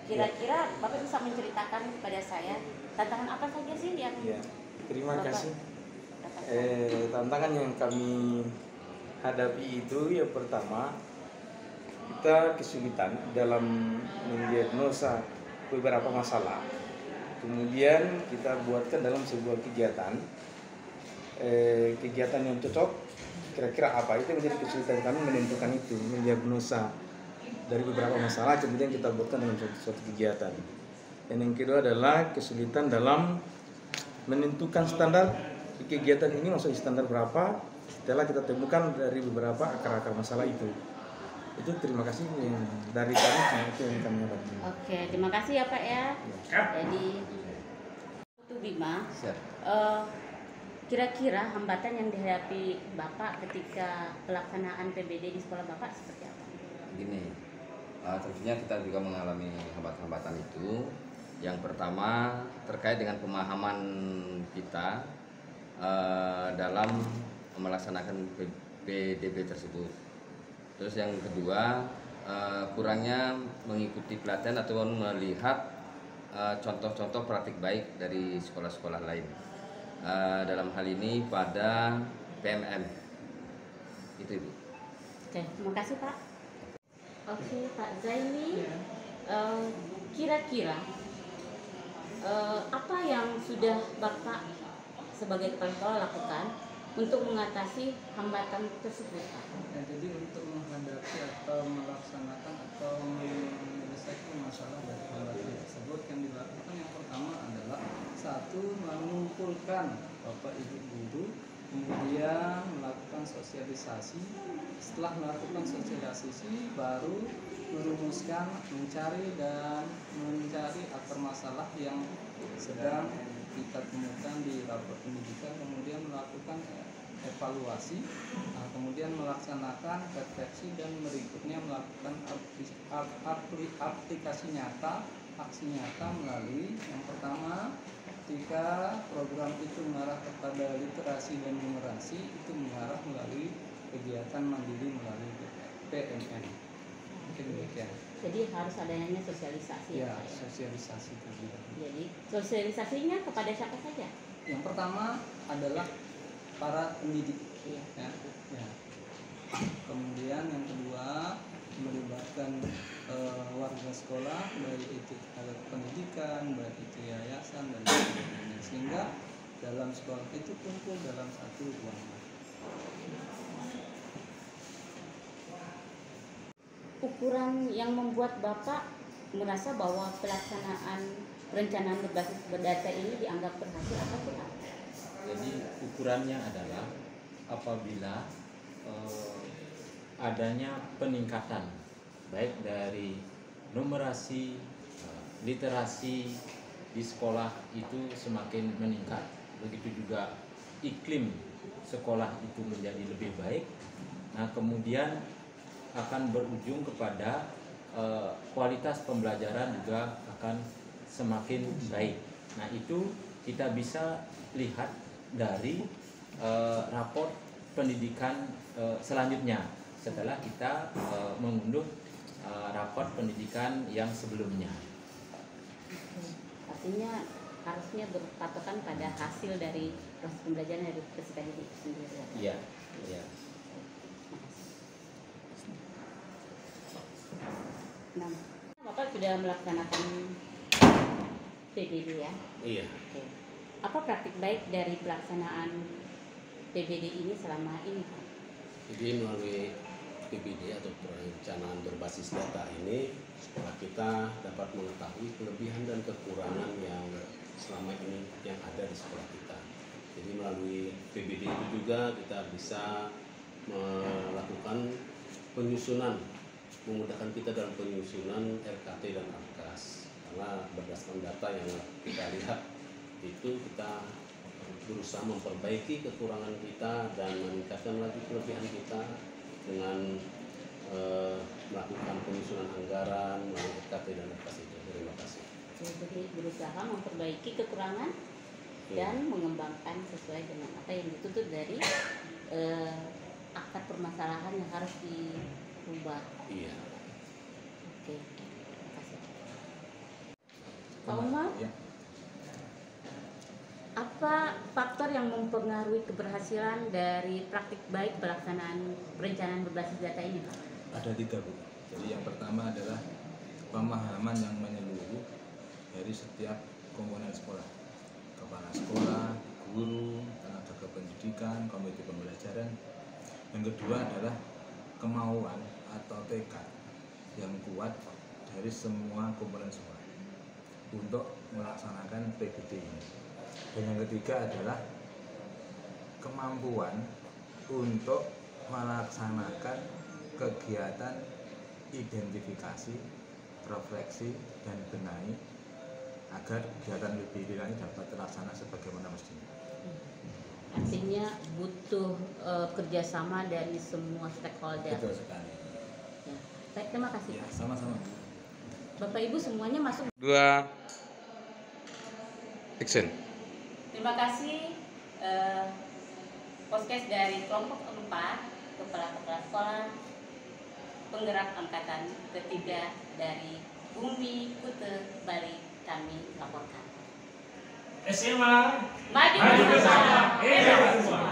Kira-kira Bapak bisa menceritakan kepada saya tantangan apa saja sih yang Ya, terima Bapak kasih. dapatkan? Tantangan yang kami hadapi itu yang pertama, kita kesulitan dalam mendiagnosa beberapa masalah. Kemudian kita buatkan dalam sebuah kegiatan yang cocok, kira-kira apa, itu menjadi kesulitan kami menentukan itu, mendiagnosa dari beberapa masalah, kemudian kita buatkan dalam suatu kegiatan. Dan yang kedua adalah kesulitan dalam menentukan standar kegiatan ini, maksudnya standar berapa setelah kita temukan dari beberapa akar-akar masalah itu. Terima kasih dari kami, itu yang kami dapat. Oke, terima kasih ya Pak ya. Jadi untuk Bima, kira-kira hambatan yang dihadapi Bapak ketika pelaksanaan PBD di sekolah Bapak seperti apa? Gini, tentunya kita juga mengalami hambatan-hambatan itu. Yang pertama terkait dengan pemahaman kita dalam melaksanakan PDB tersebut. Terus yang kedua, kurangnya mengikuti pelatihan atau melihat contoh-contoh praktik baik dari sekolah-sekolah lain. Dalam hal ini pada PMM itu, Ibu. Oke, terima kasih Pak. Oke, Pak Zaini, kira-kira apa yang sudah Bapak sebagai kepala sekolah lakukan untuk mengatasi hambatan tersebut, Pak? Ya, jadi untuk menghadapi atau melaksanakan atau menyelesaikan masalah dari hambatan tersebut, yang dilakukan yang pertama adalah satu, mengumpulkan Bapak Ibu guru, kemudian melakukan sosialisasi. Setelah melakukan sosialisasi, baru merumuskan, mencari akar masalah yang sedang kita temukan di rapor pendidikan, kemudian melakukan evaluasi, kemudian melaksanakan refleksi, dan berikutnya melakukan aplikasi nyata, aksi nyata melalui yang pertama, ketika program itu mengarah kepada literasi dan numerasi, itu mengarah melalui kegiatan mandiri melalui PMN. Mungkin demikian. Jadi harus adanya sosialisasi. Ya, sosialisasi kegiatan. Jadi sosialisasinya kepada siapa saja? Yang pertama adalah para pendidik. Ya. Kemudian yang kedua, melibatkan warga sekolah, baik itu pendidikan, baik itu yayasan dan sebagainya, sehingga dalam sekolah itu kumpul dalam satu ruangan. Ukuran yang membuat Bapak merasa bahwa pelaksanaan perencanaan berbasis berdata ini dianggap berhasil apa sih, Pak? Jadi ukurannya adalah apabila adanya peningkatan baik dari numerasi, literasi di sekolah itu semakin meningkat, begitu juga iklim sekolah itu menjadi lebih baik. Nah, kemudian akan berujung kepada kualitas pembelajaran juga akan semakin baik. Nah, itu kita bisa lihat dari rapor pendidikan selanjutnya setelah kita mengunduh rapor pendidikan yang sebelumnya. Artinya harusnya berpatokan pada hasil dari proses pembelajaran dari peserta didik sendiri. Iya, iya. Nah, Bapak sudah melaksanakan PBD ya? Iya. Oke. Apa praktik baik dari pelaksanaan PBD ini selama ini, Pak? Jadi melalui PBD atau perencanaan berbasis data ini, sekolah kita dapat mengetahui kelebihan dan kekurangan yang selama ini yang ada di sekolah kita. Jadi melalui PBD itu juga kita bisa melakukan penyusunan, memudahkan kita dalam penyusunan RKT dan ARKAS. Karena berdasarkan data yang kita lihat itu, kita berusaha memperbaiki kekurangan kita dan meningkatkan lagi kelebihan kita dengan melakukan penyusunan anggaran melalui RKT dan ARKAS itu. Terima kasih. Jadi berusaha memperbaiki kekurangan dan mengembangkan sesuai dengan apa yang dituntut dari akar permasalahan yang harus dirubah. Iya. Oke, terima kasih. Pak Umar, Ya. apa faktor yang mempengaruhi keberhasilan dari praktik baik pelaksanaan perencanaan berbasis data ini, Pak? Ada 3, Bu. Jadi yang pertama adalah pemahaman yang menyeluruh dari setiap komponen sekolah. Kepala sekolah, guru, tenaga kependidikan, komite pembelajaran. Yang kedua adalah kemauan atau tekad yang kuat dari semua komponen sekolah untuk melaksanakan PBD ini. Dan yang ketiga adalah kemampuan untuk melaksanakan kegiatan identifikasi, refleksi, dan benahi agar kegiatan PBD ini dapat terlaksana sebagaimana mestinya. Artinya butuh kerjasama dari semua stakeholder. Betul sekali. Ya. Baik, terima kasih. Ya, sama-sama. Bapak Ibu semuanya masuk. 2 action. Terima kasih podcast dari kelompok 4 kepala sekolah penggerak angkatan ketiga dari Bumi Kute Bali kami laporkan. SMA Maju bersama, hebat semua.